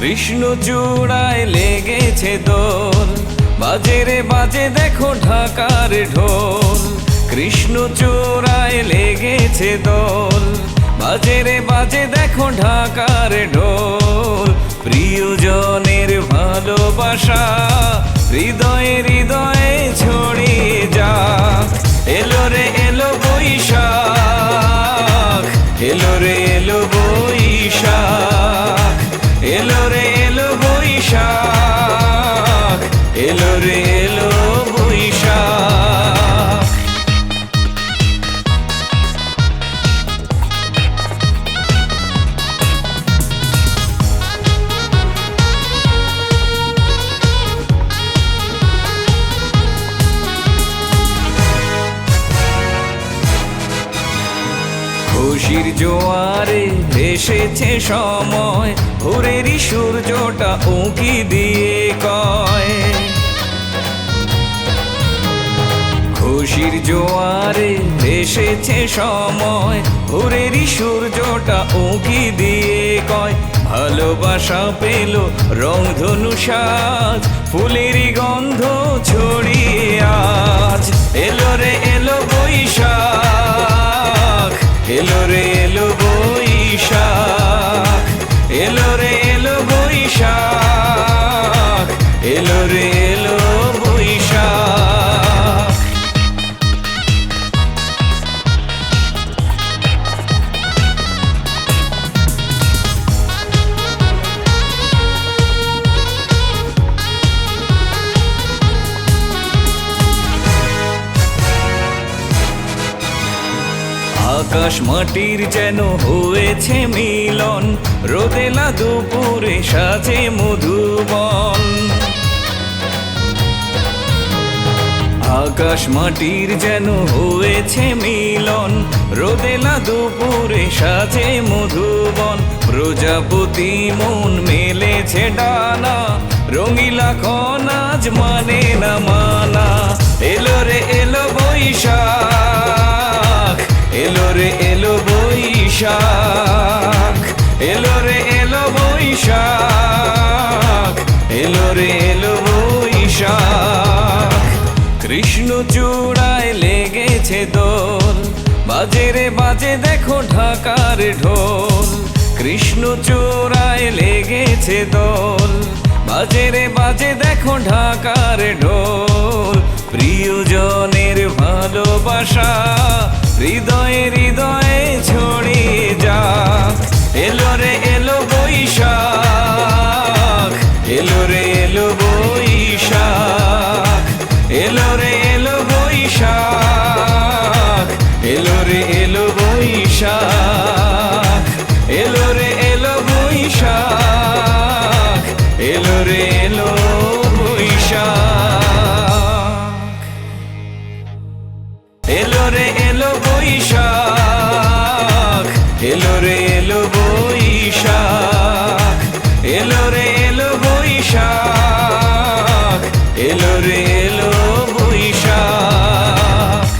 কৃষ্ণচূড়ায় লেগেছে দোল, বাজে রে বাজে দেখো ঢাকার ঢোল। কৃষ্ণচূড়ায় লেগেছে দোল, বাজে রে বাজে দেখো ঢাকার ঢোল। প্রিয়জনের ভালোবাসা হৃদয়ে হৃদয়ে ছড়িয়ে যাক। এলো রে এলো বৈশাখ, এলো রে এলো বৈশাখ, এলো রে এলো বৈশাখ, এলো রে এলো বৈশাখ। খুশির জোয়ারে এসেছে সময়, ভোরেরই সূর্যটা উঁকি দিয়ে কয়। খুশির জোয়ারে এসেছে সময়, ভোরেরই সূর্যটা উঁকি দিয়ে কয়। ভালোবাসা পেল রংধনু সাজ, ফুলেরই গন্ধ ছড়িয়ে আজ। এলো রে এলো বৈশাখ, এলো রে এলো বৈশাখ, এলো রে এলো বৈশাখ, এলো রে এলো বৈশাখ। আকাশ মাটির যেন হয়েছে মিলন, রোদেলা দুপুরে সাজে মধুবন। আকাশ মাটির যেন হয়েছে মিলন, রোদেলা দুপুরে সাজে মধুবন। প্রজাপতি মন মেলেছে ডানা, রঙিলা আজ মানে না মানা। এলো রে এলো বৈশাখ, এলো রে এলো বৈশাখ, এলো রে এলো বৈশাখ, এলো রে এলো বৈশাখ। কৃষ্ণচূড়ায় লেগেছে দোল, বাজে রে বাজে দেখো ঢাকার ঢোল। কৃষ্ণচূড়ায় লেগেছে দোল, বাজে রে বাজে দেখো ঢাকার ঢোল। প্রিয়জনের ভালোবাসা হৃদয়ে হৃদয়ে ছড়িয়ে যাক। এলো রে এলো বৈশাখ, এলো রে এলো বৈশাখ, এলো রে এলো বৈশাখ, এলো রে এলো বৈশাখ, এলো রে এলো বৈশাখ, এলো রে এলো বৈশাখ, এলো রে এলো বৈশাখ।